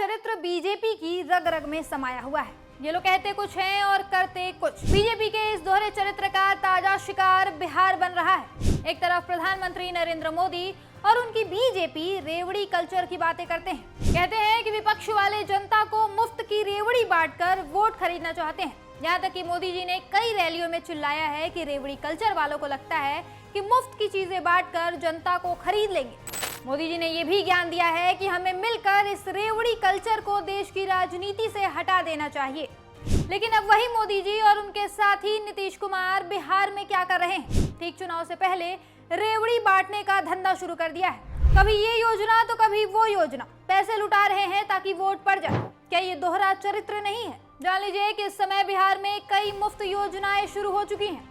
चरित्र बीजेपी की रग रग में समाया हुआ है। ये लोग कहते कुछ हैं और करते कुछ। बीजेपी के इस दोहरे चरित्र का ताजा शिकार बिहार बन रहा है। एक तरफ प्रधानमंत्री नरेंद्र मोदी और उनकी बीजेपी रेवड़ी कल्चर की बातें करते हैं। कहते हैं कि विपक्ष वाले जनता को मुफ्त की रेवड़ी बांटकर वोट खरीदना चाहते हैं। यहाँ तक कि मोदी जी ने कई रैलियों में चिल्लाया है कि रेवड़ी कल्चर वालों को लगता है कि मुफ्त की चीजें बांटकर जनता को खरीद लेंगे। मोदी जी ने यह भी ज्ञान दिया है कि हमें मिलकर इस रेवड़ी कल्चर को देश की राजनीति से हटा देना चाहिए। लेकिन अब वही मोदी जी और उनके साथी नीतीश कुमार बिहार में क्या कर रहे हैं? ठीक चुनाव से पहले रेवड़ी बांटने का धंधा शुरू कर दिया है। कभी ये योजना तो कभी वो योजना, पैसे लुटा रहे हैं ताकि वोट पड़ जाए। क्या ये दोहरा चरित्र नहीं है? जान लीजिए कि इस समय बिहार में कई मुफ्त योजनाएं शुरू हो चुकी हैं।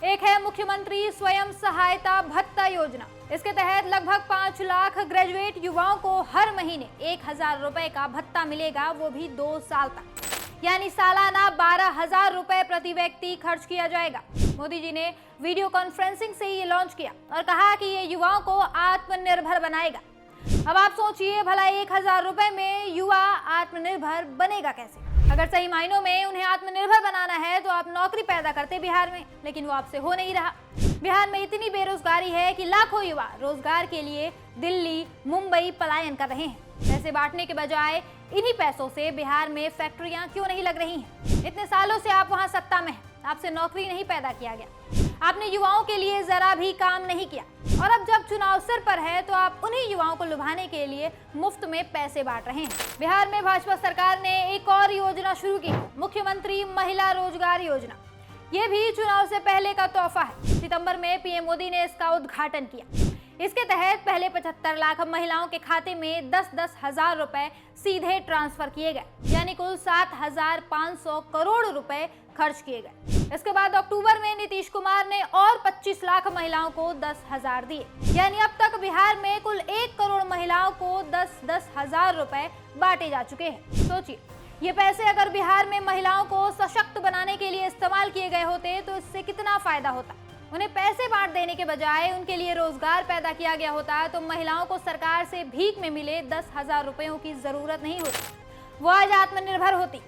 एक है मुख्यमंत्री स्वयं सहायता भत्ता योजना। इसके तहत लगभग 5 लाख ग्रेजुएट युवाओं को हर महीने 1000 रुपए का भत्ता मिलेगा, वो भी 2 साल तक। यानी सालाना 12,000 रुपए प्रति व्यक्ति खर्च किया जाएगा। मोदी जी ने वीडियो कॉन्फ्रेंसिंग से ये लॉन्च किया और कहा कि ये युवाओं को आत्मनिर्भर बनाएगा। अब आप सोचिए भला 1000 रुपए में युवा आत्मनिर्भर बनेगा कैसे? अगर सही मायनों में उन्हें आत्मनिर्भर बनाना है तो आप नौकरी पैदा करते बिहार में, लेकिन वो आपसे हो नहीं रहा। बिहार में इतनी बेरोजगारी है कि लाखों युवा रोजगार के लिए दिल्ली, मुंबई पलायन कर रहे हैं। पैसे बांटने के बजाय इन्हीं पैसों से बिहार में फैक्ट्रियां क्यों नहीं लग रही हैं? इतने सालों से आप वहां सत्ता में हैं, आपसे नौकरी नहीं पैदा किया गया, आपने युवाओं के लिए जरा भी काम नहीं किया, और अब जब चुनाव सिर पर है तो आप उन्हीं युवाओं को लुभाने के लिए मुफ्त में पैसे बांट रहे हैं। बिहार में भाजपा सरकार ने एक और योजना शुरू की, मुख्यमंत्री महिला रोजगार योजना। ये भी चुनाव से पहले का तोहफा है। सितंबर में पीएम मोदी ने इसका उद्घाटन किया। इसके तहत पहले 75 लाख महिलाओं के खाते में 10-10 हजार रुपए सीधे ट्रांसफर किए गए, यानी कुल 7,500 करोड़ रुपए खर्च किए गए। इसके बाद अक्टूबर में नीतीश कुमार ने और 25 लाख महिलाओं को 10,000 दिए, यानी अब तक बिहार में कुल 1 करोड़ महिलाओं को 10-10 हजार रुपए बांटे जा चुके हैं। सोचिए, ये पैसे अगर बिहार में महिलाओं को सशक्त बनाने के लिए इस्तेमाल किए गए होते तो इससे कितना फायदा होता। उन्हें पैसे बांट देने के बजाय उनके लिए रोजगार पैदा किया गया होता तो महिलाओं को सरकार से भीख में मिले 10,000 रुपयों की जरूरत नहीं होती, वो आज आत्मनिर्भर होती।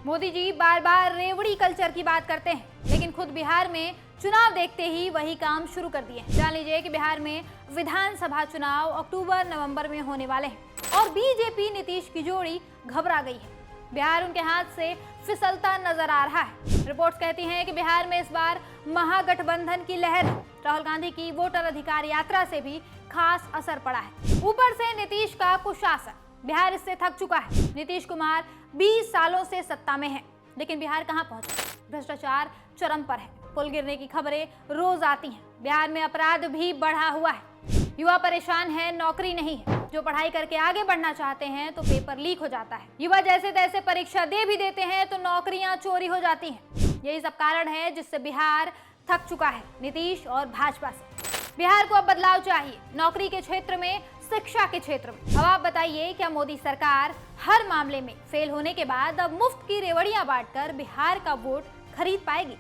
मोदी जी बार बार रेवड़ी कल्चर की बात करते हैं, लेकिन खुद बिहार में चुनाव देखते ही वही काम शुरू कर दिए। जान लीजिए कि बिहार में विधानसभा चुनाव अक्टूबर-नवंबर में होने वाले हैं और बीजेपी नीतीश की जोड़ी घबरा गई है। बिहार उनके हाथ से फिसलता नजर आ रहा है। रिपोर्ट्स कहती हैं कि बिहार में इस बार महागठबंधन की लहर, राहुल गांधी की वोटर अधिकार यात्रा से भी खास असर पड़ा है। ऊपर से नीतीश का कुशासन, बिहार इससे थक चुका है। नीतीश कुमार 20 सालों से सत्ता में है, लेकिन बिहार कहां पहुंचा? भ्रष्टाचार चरम पर है, पुल गिरने की खबरें रोज आती हैं। बिहार में अपराध भी बढ़ा हुआ है, युवा परेशान है, नौकरी नहीं है। जो पढ़ाई करके आगे बढ़ना चाहते हैं तो पेपर लीक हो जाता है। युवा जैसे तैसे परीक्षा दे भी देते हैं तो नौकरियां चोरी हो जाती हैं। यही सब कारण है जिससे बिहार थक चुका है नीतीश और भाजपा से। बिहार को अब बदलाव चाहिए, नौकरी के क्षेत्र में, शिक्षा के क्षेत्र में। अब आप बताइए, क्या मोदी सरकार हर मामले में फेल होने के बाद अब मुफ्त की रेवड़ियां बांटकर बिहार का वोट खरीद पाएगी?